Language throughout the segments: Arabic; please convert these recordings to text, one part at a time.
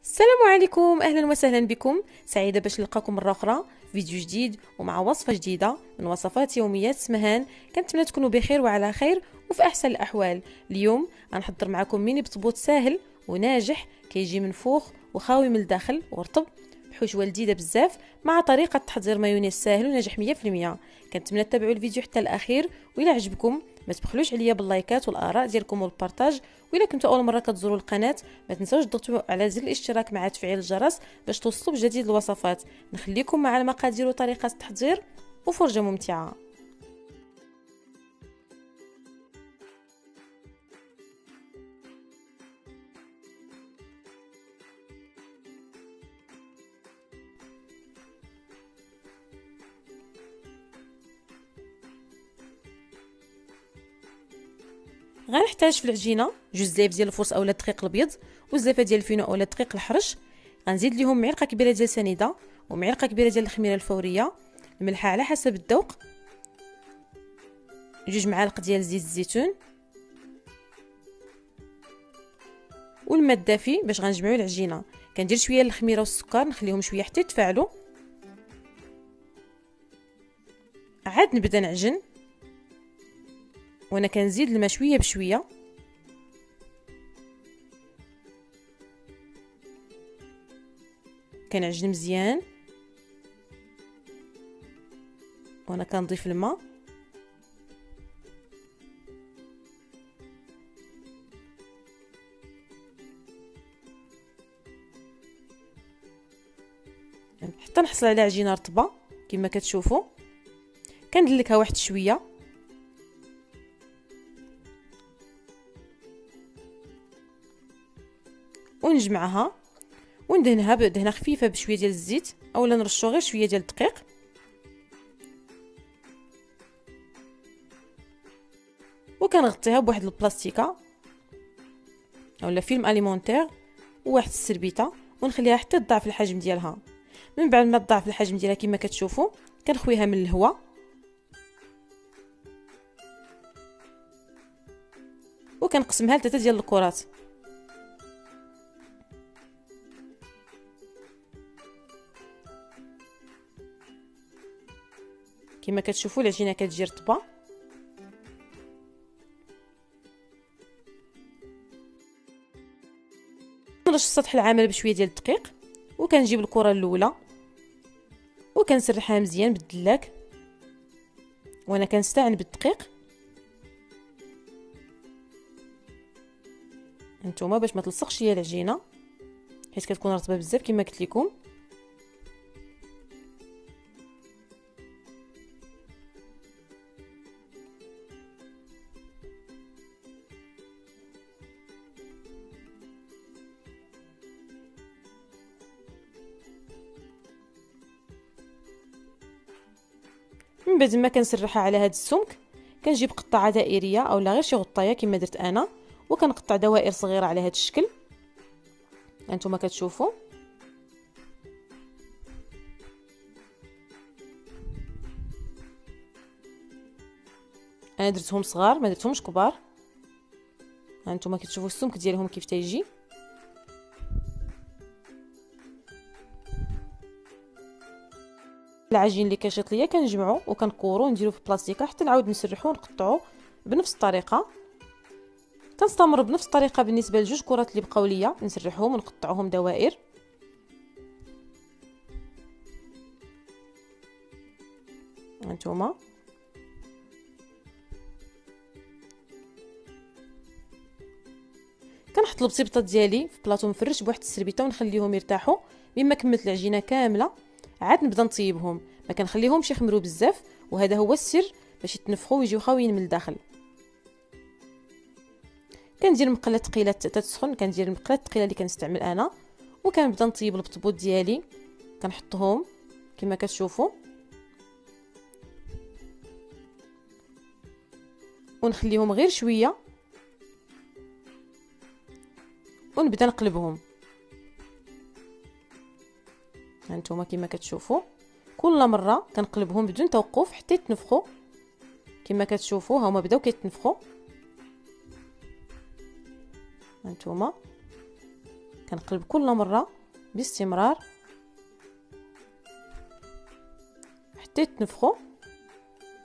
السلام عليكم، اهلا وسهلا بكم. سعيده باش نلقاكم مره اخرى في فيديو جديد ومع وصفه جديده من وصفات يوميات سمهان. كنتمنى تكونوا بخير وعلى خير وفي احسن الاحوال. اليوم غنحضر معكم ميني بطبوط ساهل وناجح، كيجي منفوخ وخاوي من الداخل ورطب، بحشوه لذيذه بزاف، مع طريقه تحضير مايونيز ساهل وناجح 100%. كنتمنى تتابعوا الفيديو حتى الاخير، والى عجبكم ما تبخلوش عليا باللايكات والاراء ديالكم والبارطاج. وإلا كنتوا اول مره كتزوروا القناه ما تنسوش تضغطوا على زر الاشتراك مع تفعيل الجرس باش توصلوا بجديد الوصفات. نخليكم مع المقادير وطريقه التحضير وفرجه ممتعه. غنحتاج في العجينه جوج زلايف ديال الفرص اولا الدقيق الابيض، وزلافه ديال الفينو اولا الدقيق الحرش. غنزيد ليهم معلقه كبيره ديال سنيده ومعلقه كبيره ديال الخميره الفوريه، الملح على حسب الذوق، جوج معالق ديال زيت الزيتون، والماء الدافي باش غنجمعوا العجينه. كندير شويه الخميره والسكر نخليهم شويه حتى يتفاعلوا، عاد نبدا نعجن وانا كنزيد الماء شويه بشويه. كنعجن مزيان وانا كنضيف الماء. حتى نحصل على عجينه رطبه كما كتشوفوا. كندلكها واحد شويه ونجمعها وندهنها بدهنه خفيفه بشويه ديال الزيت اولا نرشو غير شويه ديال الدقيق. وكنغطيها بواحد البلاستيكه اولا فيلم اليمونتير وواحد السربيته ونخليها حتى تضاعف الحجم ديالها. من بعد ما تضاعف الحجم ديالها كما كتشوفوا كنخويها من الهواء وكنقسمها لثلاثه ديال الكرات. كما كتشوفوا العجينه كتجي رطبه. نرش السطح العامل بشويه ديال الدقيق وكنجيب الكره الاولى وكنسرحها مزيان بالدلاك وانا كنستعن بالدقيق. نتوما باش ما تلصقش ليا العجينه حيت كتكون رطبه بزاف كما قلت لكم. من بعد ما كنسرحها على هذا السمك كنجيب قطعه دائريه اولا غير شي غطايه كما درت انا وكنقطع دوائر صغيره على هذا الشكل انتما كتشوفوا. انا درتهم صغار ما درتهمش كبار. هانتوما كتشوفوا السمك ديالهم كيف تيجي. العجين اللي كيشيط ليا كنجمعو وكنكورو ونديرو في بلاستيكه حتى نعاود نسرحو ونقطعو بنفس الطريقه. كنستمر بنفس الطريقه بالنسبه لجوج كرات اللي بقاو ليا نسرحهم ونقطعوهم دوائر. هانتوما كنحط البسيبطه ديالي في بلاطو مفرش بواحد السربيته ونخليهم يرتاحوا. مما كملت العجينه كامله عاد نبدا نطيبهم، ما كنخليهمش يخمروا بزاف وهذا هو السر باش يتنفخوا ويجيو خاويين من الداخل. كندير مقله ثقيله تتسخن، كندير المقله الثقيله اللي كنستعمل انا وكنبدا نطيب البطبوط ديالي. كنحطهم كما كتشوفوا ونخليهم غير شويه ونبدا نقلبهم. هانتوما كما كتشوفوا كل مره كنقلبهم بدون توقف حتى يتنفخوا. كما كتشوفوا هما بداو كيتنفخوا. هانتوما كنقلب كل مره باستمرار حتى يتنفخوا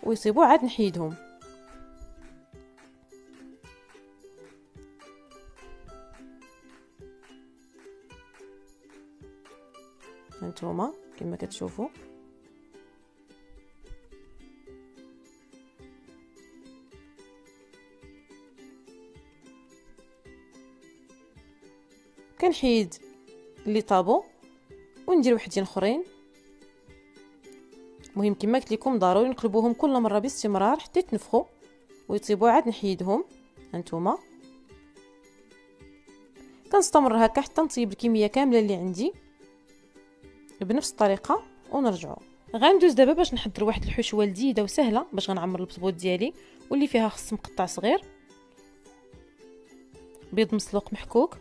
ويصيبوا، عاد نحيدهم. هانتوما كما كتشوفوا كنحيد اللي طابو وندير وحدين اخرين. مهم كما قلت لكم ضروري نقلبوهم كل مره باستمرار حتى يتنفخوا ويطيبوا، عاد نحيدهم. هانتوما كنستمر هكا حتى نطيب الكميه كامله اللي عندي بنفس الطريقه ونرجعوا. غندوز دابا باش نحضر واحد الحشوه لذيذه وسهله باش غنعمر البطبوط ديالي، واللي فيها خص مقطع صغير، بيض مسلوق محكوك،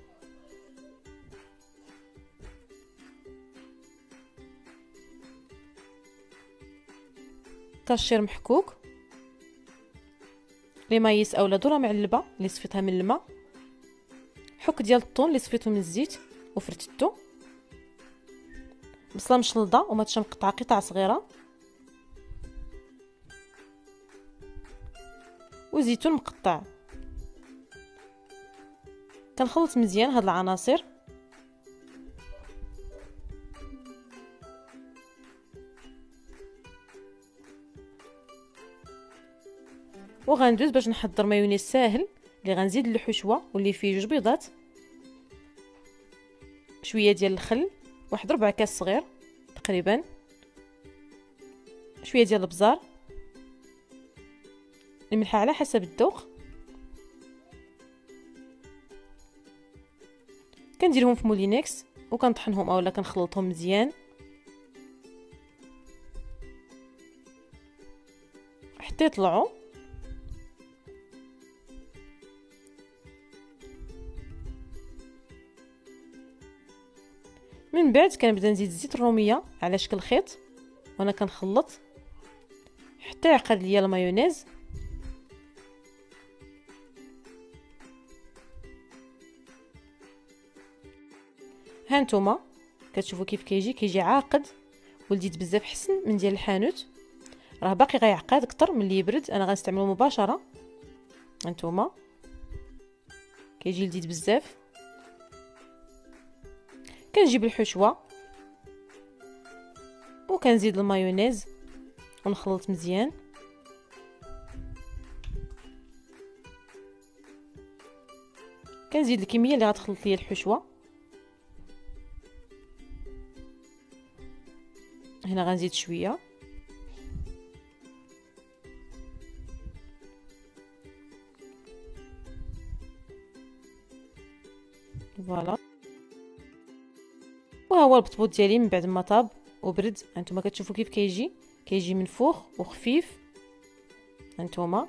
كاشير محكوك، ليمايس اولا ذره معلبه اللي صفيتها من الماء، حك ديال الطون اللي صفيتو من الزيت وفرتتو، بصله مشلضه وماتشه مقطعه قطع صغيره، وزيتون مقطع. كنخلط مزيان هاد العناصر وغندوز باش نحضر مايونيز ساهل اللي غنزيد الحشوه واللي فيه 2 بيضات، شويه ديال الخل، واحد 4 كاس صغير تقريبا، شويه ديال الابزار، الملح على حسب الذوق. كنديرهم في مولينكس وكنطحنهم اولا كنخلطهم مزيان حتى يطلعوا. من بعد كنبدا نزيد زيت الروميه على شكل خيط وانا كنخلط حتى يعقد ليا المايونيز. هانتوما كتشوفوا كيف كيجي عاقد ولذيذ بزاف، حسن من ديال الحانوت، راه باقي غيعقد اكثر من اللي يبرد، انا غنستعملو مباشره. هانتوما كيجي لذيذ بزاف. كنجيب الحشوه وكنزيد المايونيز ونخلط مزيان. كنزيد الكميه اللي غتخلط ليا الحشوه، هنا غنزيد شويه، فوالا. وها هو البطبوط ديالي من بعد ما طاب وبرد. هانتوما كتشوفوا كيف كيجي منفوخ وخفيف. هانتوما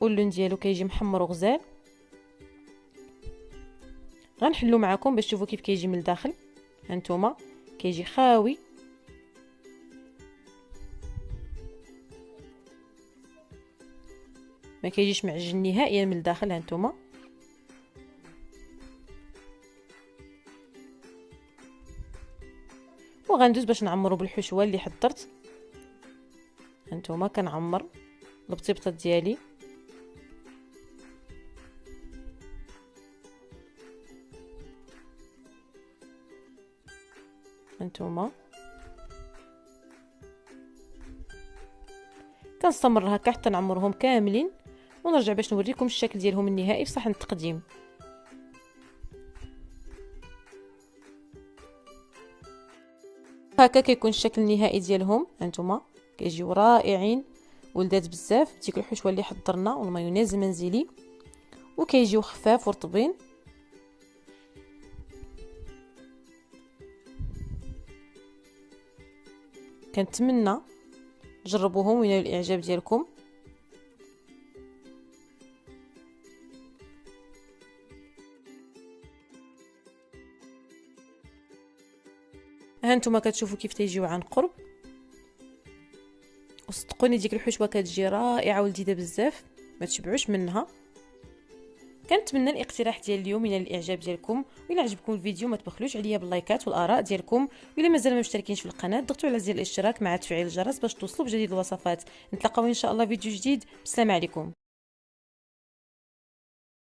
واللون ديالو كيجي محمر وغزال. غنحلو معكم باش تشوفوا كيف كيجي من الداخل. هانتوما كيجي خاوي، ما كيجيش معجن نهائيا من الداخل. هانتوما وغندوز باش نعمرو بالحشوه اللي حضرت. هانتوما كنعمر البطيبطه ديالي. هانتوما كنستمر هكا حتى نعمرهم كاملين ونرجع باش نوريكم الشكل ديالهم النهائي في صحن التقديم. هكا كيكون الشكل النهائي ديالهم. هانتوما كيجيو رائعين ولذاذ بزاف، ديك الحشوه اللي حضرنا والمايونيز المنزلي، وكيجيو خفاف ورطبين. كنتمنى تجربوهم وينالوا الاعجاب ديالكم. هانتوما كتشوفوا كيف تيجيو عن قرب، وصدقوني ديك الحشوه كتجي رائعه ولذيذه بزاف، ما تشبعوش منها. كنتمنى الاقتراح ديال اليوم ينال الاعجاب ديالكم، وإلا عجبكم الفيديو ما تبخلوش عليا باللايكات والاراء ديالكم، وإلا مازال ما مشتركينش في القناه ضغطوا على زر الاشتراك مع تفعيل الجرس باش توصلوا بجديد الوصفات. نتلاقاو ان شاء الله فيديو جديد. السلام عليكم.